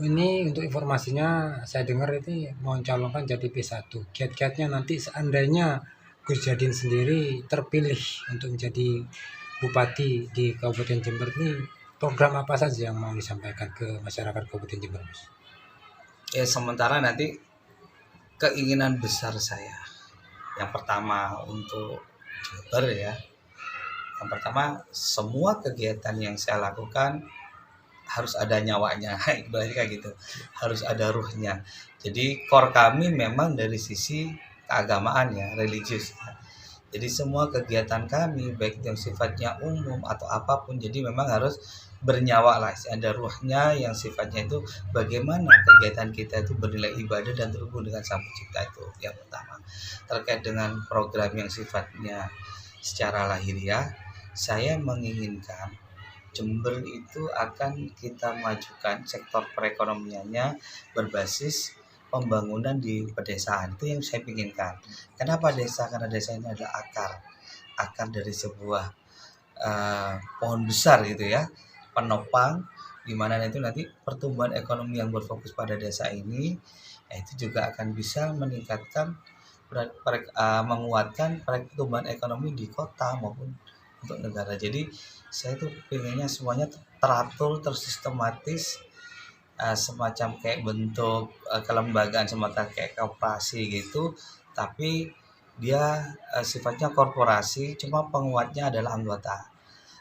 Ini untuk informasinya, saya dengar ini mau calonkan jadi P1. Kiat-kiatnya nanti seandainya Gus Jadin sendiri terpilih untuk menjadi bupati di Kabupaten Jember ini, program apa saja yang mau disampaikan ke masyarakat Kabupaten Jember, Gus? Ya sementara nanti keinginan besar saya yang pertama untuk Jember ya. Yang pertama, semua kegiatan yang saya lakukan harus ada nyawanya, ibaratnya kayak gitu. Harus ada ruhnya. Jadi core kami memang dari sisi keagamaan ya, religius. Jadi semua kegiatan kami baik yang sifatnya umum atau apapun jadi memang harus bernyawa lah, ada ruhnya yang sifatnya itu bagaimana kegiatan kita itu bernilai ibadah dan terhubung dengan Sang Pencipta itu yang pertama. Terkait dengan program yang sifatnya secara lahiriah, saya menginginkan Jember itu akan kita majukan sektor perekonomiannya berbasis pembangunan di pedesaan. Itu yang saya inginkan. Kenapa desa? Karena desa ini adalah akar dari sebuah pohon besar gitu ya, penopang di mana itu nanti pertumbuhan ekonomi yang berfokus pada desa ini itu juga akan bisa meningkatkan menguatkan pertumbuhan ekonomi di kota maupun untuk negara. Jadi saya tuh pengennya semuanya teratur, tersistematis, semacam kayak bentuk kelembagaan semacam kayak koperasi gitu, tapi dia sifatnya korporasi, cuma penguatnya adalah anggota.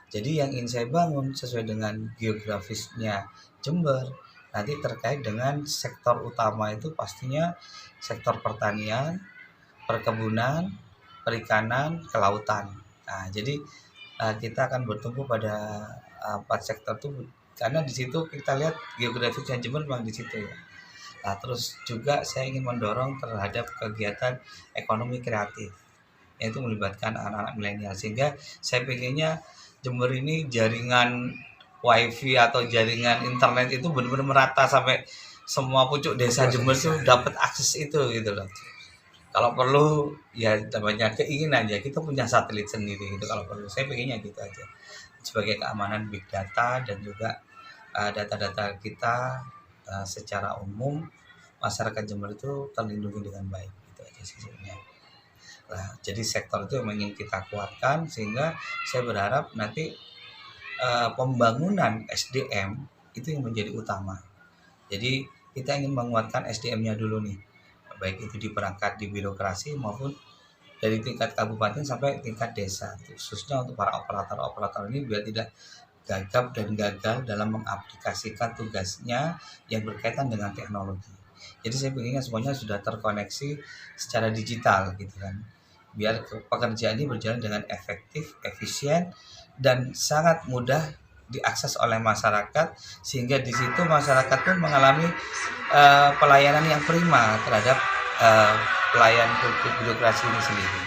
Jadi yang ingin saya bangun sesuai dengan geografisnya Jember, nanti terkait dengan sektor utama itu pastinya sektor pertanian, perkebunan, perikanan, kelautan. Nah, jadi kita akan bertumpu pada 4 sektor itu karena di situ kita lihat geografisnya Jember memang di situ ya. Nah, terus juga saya ingin mendorong terhadap kegiatan ekonomi kreatif yaitu melibatkan anak-anak milenial sehingga saya pengennya Jember ini jaringan wifi atau jaringan internet itu benar-benar merata sampai semua pucuk desa Jember itu dapat akses itu gitu loh. Kalau perlu ya namanya keinginan aja kita punya satelit sendiri gitu kalau perlu saya pengennya gitu aja sebagai keamanan big data dan juga data-data kita secara umum masyarakat Jember itu terlindungi dengan baik gitu aja sih sebenarnya. Nah, jadi sektor itu yang ingin kita kuatkan sehingga saya berharap nanti pembangunan SDM itu yang menjadi utama. Jadi kita ingin menguatkan SDM-nya dulu nih, baik itu di perangkat di birokrasi maupun dari tingkat kabupaten sampai tingkat desa, khususnya untuk para operator-operator ini biar tidak gagap dan gagal dalam mengaplikasikan tugasnya yang berkaitan dengan teknologi. Jadi saya pengennya semuanya sudah terkoneksi secara digital gitu kan, biar pekerjaan ini berjalan dengan efektif, efisien, dan sangat mudah diakses oleh masyarakat sehingga di situ masyarakat pun mengalami pelayanan yang prima terhadap pelayan publik birokrasi ini sendiri.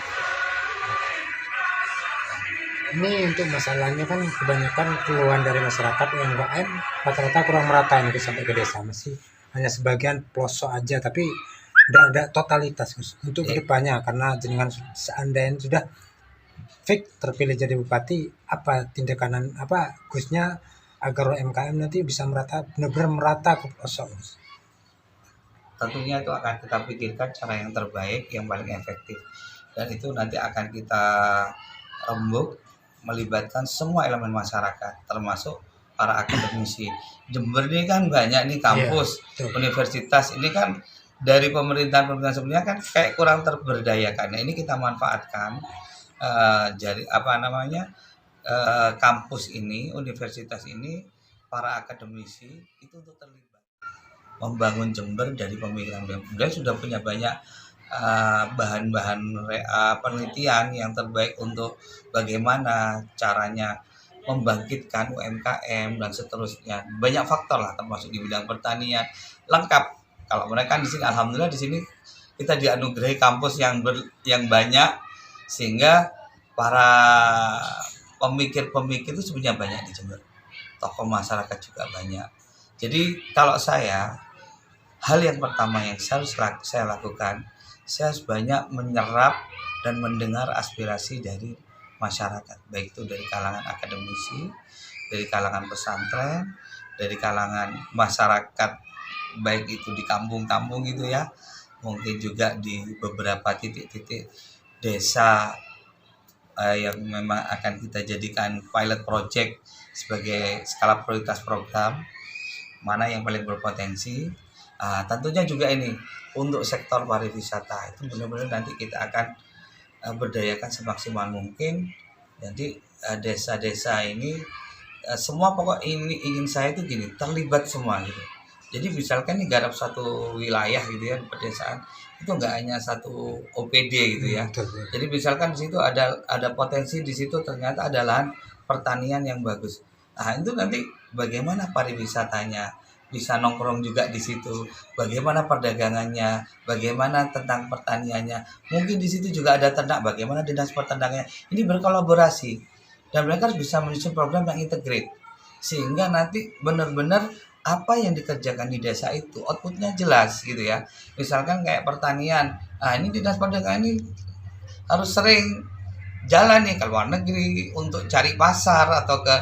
Ini untuk masalahnya kan kebanyakan keluhan dari masyarakat UMKM rata-rata kurang merata ini sampai ke desa, masih hanya sebagian pelosok aja, tapi tidak ada totalitas, Gus. Untuk kedepannya karena jenengan seandainya sudah fix terpilih jadi bupati, apa tindakan apa Gusnya agar UMKM nanti bisa merata benar-benar merata ke pelosok, Gus? Tentunya itu akan kita pikirkan cara yang terbaik, yang paling efektif, dan itu nanti akan kita rembuk melibatkan semua elemen masyarakat termasuk para akademisi. Jember ini kan banyak nih kampus, universitas ini kan dari pemerintahan sebelumnya kan kayak kurang terberdayakan. Nah, ini kita manfaatkan jadi kampus ini, universitas ini, para akademisi itu untuk terlibat membangun Jember dari pemikiran beliau sudah punya banyak bahan-bahan penelitian yang terbaik untuk bagaimana caranya membangkitkan UMKM dan seterusnya. Banyak faktor lah termasuk di bidang pertanian lengkap. Kalau mereka di sini alhamdulillah di sini kita dianugerahi kampus yang banyak sehingga para pemikir-pemikir itu sebenarnya banyak di Jember. Tokoh masyarakat juga banyak. Jadi kalau saya hal yang pertama yang saya lakukan, saya harus banyak menyerap dan mendengar aspirasi dari masyarakat, baik itu dari kalangan akademisi, dari kalangan pesantren, dari kalangan masyarakat baik itu di kampung-kampung gitu ya, mungkin juga di beberapa titik-titik desa yang memang akan kita jadikan pilot project sebagai skala prioritas program, mana yang paling berpotensi. Tentunya juga ini untuk sektor pariwisata itu benar-benar nanti kita akan berdayakan semaksimal mungkin. Jadi desa-desa ini semua pokok ini ingin saya itu gini, terlibat semua gitu. Jadi misalkan nih garap satu wilayah gitu ya, pedesaan itu nggak hanya satu OPD gitu ya. Betul, betul. Jadi misalkan di situ ada potensi, di situ ternyata ada lahan pertanian yang bagus. Nah, itu nanti bagaimana pariwisatanya bisa nongkrong juga di situ, bagaimana perdagangannya, bagaimana tentang pertaniannya. Mungkin di situ juga ada ternak, bagaimana dinas pertaniannya. Ini berkolaborasi dan mereka harus bisa menyusun program yang integrate sehingga nanti benar-benar apa yang dikerjakan di desa itu outputnya jelas gitu ya. Misalkan kayak pertanian, ini dinas perdagangan ini harus sering jalan nih ke luar negeri untuk cari pasar atau ke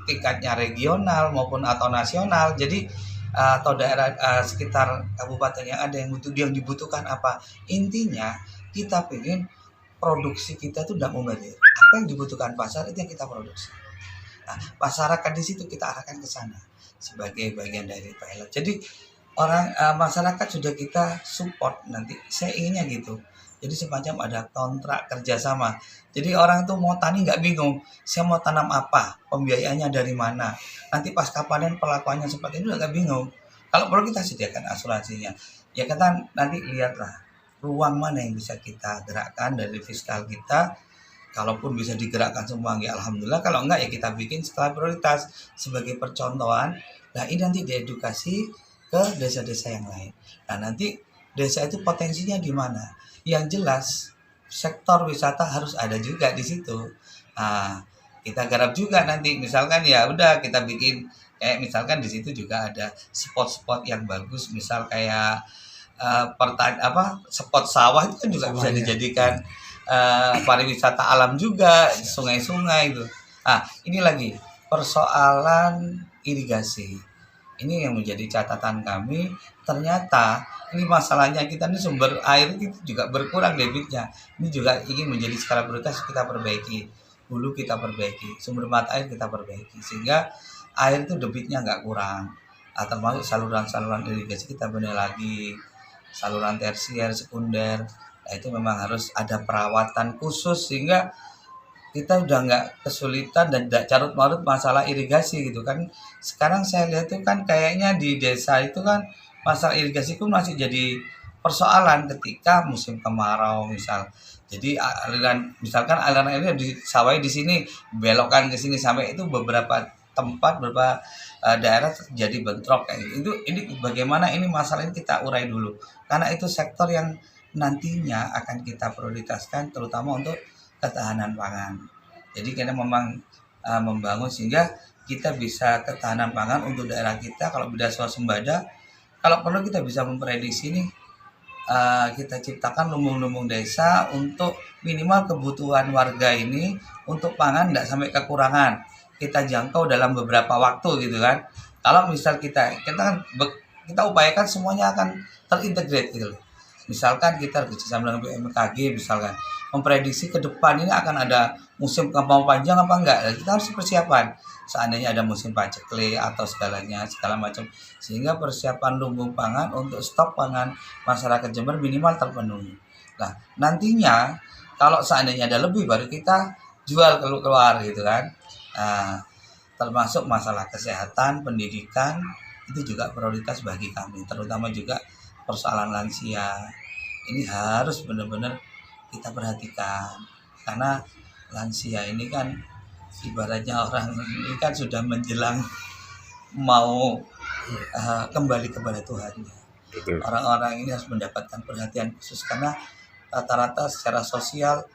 tingkatnya regional maupun atau nasional. Jadi atau daerah sekitar kabupaten yang ada yang dibutuhkan apa. Intinya kita ingin produksi kita itu tidak membanding. Apa yang dibutuhkan pasar itu yang kita produksi. Nah, masyarakat di situ kita arahkan ke sana sebagai bagian dari pilot. Jadi masyarakat sudah kita support nanti. Saya inginnya gitu. Jadi semacam ada kontrak kerjasama. Jadi orang tuh mau tani nggak bingung. Saya mau tanam apa? Pembiayaannya dari mana? Nanti pasca panen perlakuannya seperti itu nggak bingung. Kalau perlu kita sediakan asuransinya. Ya kita nanti lihatlah ruang mana yang bisa kita gerakkan dari fiskal kita. Kalaupun bisa digerakkan semua, ya alhamdulillah. Kalau enggak ya kita bikin skala prioritas sebagai percontohan. Nah ini nanti diedukasi ke desa-desa yang lain. Nah nanti desa itu potensinya di mana? Yang jelas sektor wisata harus ada juga di situ. Nah kita garap juga nanti. Misalkan ya udah kita bikin kayak misalkan di situ juga ada spot-spot yang bagus. Misal kayak spot sawah itu kan juga bisa dijadikan pariwisata alam juga, sungai-sungai itu. Nah, ini lagi persoalan irigasi. Ini yang menjadi catatan kami. Ternyata ini masalahnya kita ini sumber air itu juga berkurang debitnya. Ini juga ingin menjadi skala prioritas kita perbaiki. Hulu kita perbaiki, sumber mata air kita perbaiki sehingga air itu debitnya nggak kurang. Termasuk saluran-saluran irigasi kita benar lagi, saluran tersier, sekunder. Nah, itu memang harus ada perawatan khusus sehingga kita udah nggak kesulitan dan tidak carut-marut masalah irigasi gitu kan. Sekarang saya lihat tuh kan kayaknya di desa itu kan masalah irigasi itu masih jadi persoalan ketika musim kemarau misal. Jadi misalkan aliran airnya di sawah di sini belokkan ke sini sampai itu beberapa tempat beberapa daerah terjadi bentrok kayak gitu. Ini bagaimana ini masalah ini kita urai dulu karena itu sektor yang nantinya akan kita prioritaskan terutama untuk ketahanan pangan. Jadi kita memang membangun sehingga kita bisa ketahanan pangan untuk daerah kita. Kalau beda swasembada, kalau perlu kita bisa memprediksi nih kita ciptakan lumbung-lumbung desa untuk minimal kebutuhan warga ini untuk pangan tidak sampai kekurangan. Kita jangkau dalam beberapa waktu gitu kan. Kalau misal kita upayakan semuanya akan terintegrate gitu loh. Misalkan kita bersama dengan BMKG misalkan memprediksi ke depan ini akan ada musim kemarau panjang apa enggak, kita harus persiapan seandainya ada musim paceklik atau segala macam sehingga persiapan lumbung pangan untuk stok pangan masyarakat Jember minimal terpenuhi. Nah nantinya kalau seandainya ada lebih baru kita jual keluar gitu kan. Nah, termasuk masalah kesehatan, pendidikan itu juga prioritas bagi kami, terutama juga persoalan lansia. Ini harus benar-benar kita perhatikan karena lansia ini kan ibaratnya orang ini kan sudah menjelang mau kembali kepada Tuhannya. Orang-orang ini harus mendapatkan perhatian khusus karena rata-rata secara sosial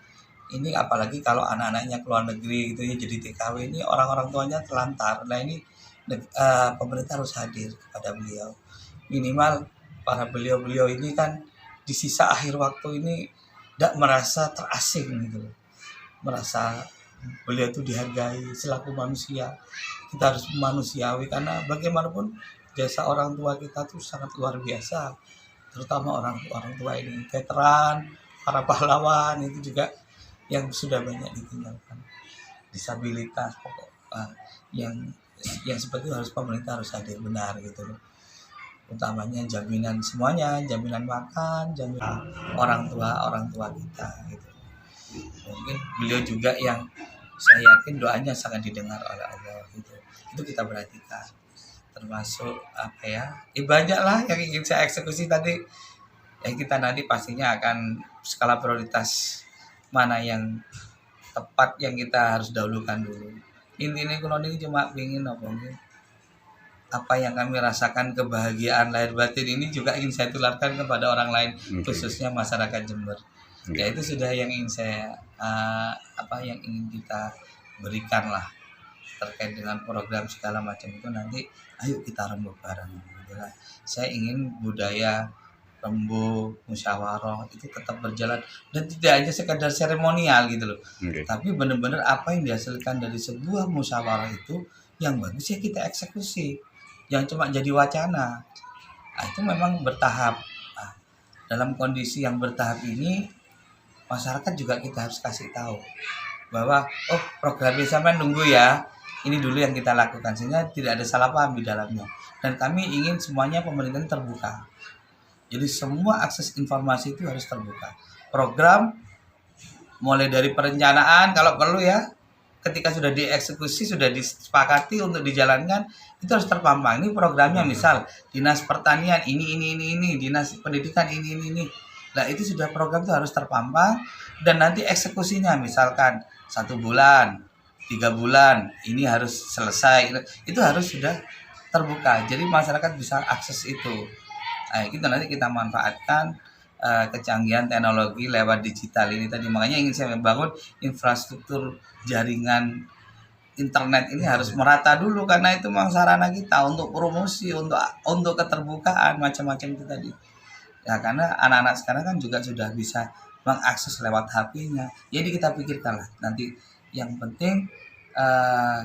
ini apalagi kalau anak-anaknya keluar negeri gitu ya jadi TKW ini orang-orang tuanya telantar. Nah ini pemerintah harus hadir kepada beliau minimal para beliau-beliau ini kan di sisa akhir waktu ini tidak merasa terasing gitu, merasa beliau itu dihargai selaku manusia. Kita harus manusiawi karena bagaimanapun jasa orang tua kita tuh sangat luar biasa, terutama orang tua ini veteran, para pahlawan itu juga yang sudah banyak ditinggalkan, disabilitas pokok yang seperti itu harus pemerintah harus hadir benar gitu loh, utamanya jaminan semuanya, jaminan makan, jaminan orang tua kita gitu. Mungkin beliau juga yang saya yakin doanya sangat didengar oleh Allah gitu. Itu kita perhatikan, termasuk apa ya, banyak lah yang ingin saya eksekusi tadi. Kita nanti pastinya akan skala prioritas mana yang tepat yang kita harus dahulukan dulu. Intinya kalau ini cuma ingin apa yang kami rasakan, kebahagiaan lahir batin ini juga ingin saya tularkan kepada orang lain, khususnya masyarakat Jember. Ya itu sudah yang ingin saya yang ingin kita berikan lah terkait dengan program segala macam itu. Nanti ayo kita rembuk bareng gitu lah. Saya ingin budaya rembuk musyawarah itu tetap berjalan dan tidak hanya sekadar seremonial gitu loh. Tapi benar-benar apa yang dihasilkan dari sebuah musyawarah itu yang bagus ya kita eksekusi, yang cuma jadi wacana. Itu memang bertahap. Dalam kondisi yang bertahap ini masyarakat juga kita harus kasih tahu bahwa program ini sampai nunggu ya, ini dulu yang kita lakukan, sehingga tidak ada salah paham di dalamnya. Dan kami ingin semuanya pemerintah terbuka, jadi semua akses informasi itu harus terbuka. Program mulai dari perencanaan kalau perlu ya, ketika sudah dieksekusi, sudah disepakati untuk dijalankan, itu harus terpampang. Ini programnya misal dinas pertanian ini, dinas pendidikan ini. Nah itu sudah program itu harus terpampang, dan nanti eksekusinya misalkan 1 bulan, 3 bulan ini harus selesai, itu harus sudah terbuka, jadi masyarakat bisa akses itu. Itu nanti kita manfaatkan kecanggihan teknologi lewat digital ini tadi. Makanya ingin saya membangun infrastruktur jaringan internet ini harus merata dulu, karena itu memang sarana kita untuk promosi, untuk keterbukaan macam-macam itu tadi. Ya karena anak-anak sekarang kan juga sudah bisa mengakses lewat HP-nya. Jadi kita pikirkanlah nanti, yang penting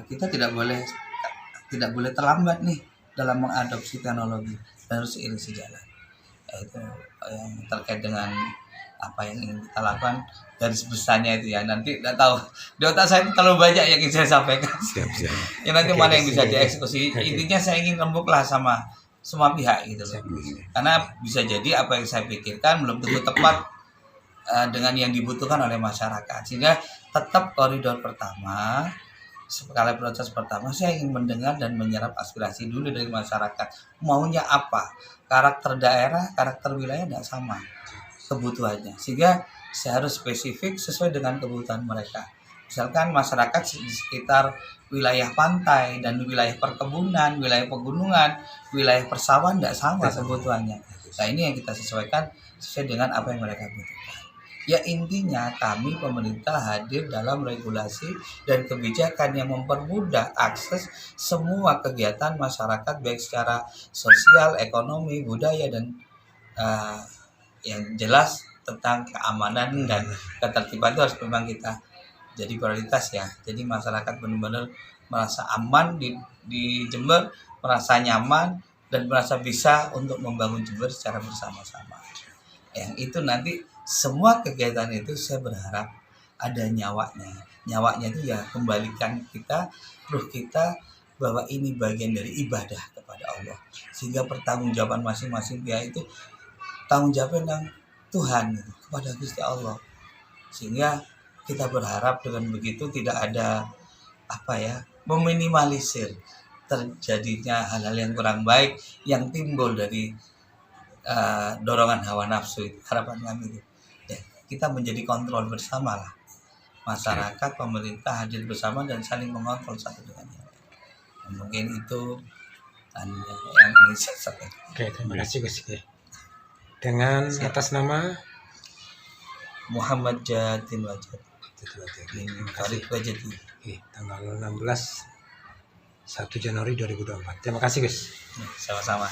kita tidak boleh terlambat nih dalam mengadopsi teknologi, dan harus seiring sejalan. Itu yang terkait dengan apa yang ingin kita lakukan, garis besarnya itu ya. Nanti tidak tahu di otak saya itu terlalu banyak yang ingin saya sampaikan. Siap. Ya nanti mana yang bisa dieksekusi. Intinya saya ingin rembuklah sama semua pihak gitu loh. Karena bisa jadi apa yang saya pikirkan belum tentu tepat dengan yang dibutuhkan oleh masyarakat. Sehingga tetap koridor pertama, skala prioritas pertama, saya ingin mendengar dan menyerap aspirasi dulu dari masyarakat. Maunya apa? Karakter daerah, karakter wilayah tidak sama kebutuhannya. Sehingga saya harus spesifik sesuai dengan kebutuhan mereka. Misalkan masyarakat di sekitar wilayah pantai dan wilayah perkebunan, wilayah pegunungan, wilayah persawahan tidak sama kebutuhannya. Nah ini yang kita sesuaikan sesuai dengan apa yang mereka butuhkan. Ya intinya kami pemerintah hadir dalam regulasi dan kebijakan yang mempermudah akses semua kegiatan masyarakat, baik secara sosial, ekonomi, budaya, dan yang jelas tentang keamanan dan ketertiban itu harus memang kita jadi prioritas ya. Jadi masyarakat benar-benar merasa aman di Jember, merasa nyaman, dan merasa bisa untuk membangun Jember secara bersama-sama. Yang itu nanti semua kegiatan itu saya berharap ada nyawanya. Nyawanya itu ya kembalikan kita, ruh kita, bahwa ini bagian dari ibadah kepada Allah. Sehingga pertanggungjawaban masing-masing pihak itu tanggung jawab tentang Tuhan kepada Gusti Allah. Sehingga kita berharap dengan begitu tidak ada meminimalisir terjadinya hal-hal yang kurang baik yang timbul dari dorongan hawa nafsu itu. Harapan kami itu ya, kita menjadi kontrol bersama lah, masyarakat, pemerintah hadir bersama dan saling mengontrol satu dengan yang lain. Mungkin itu yang ingin saya sampaikan. Oke, terima kasih Gus. Dengan atas nama Muhammad Jatin Wajad. Farid Wajadi. Tanggal 16 1 Januari 2024. Terima kasih Gus. Sama-sama.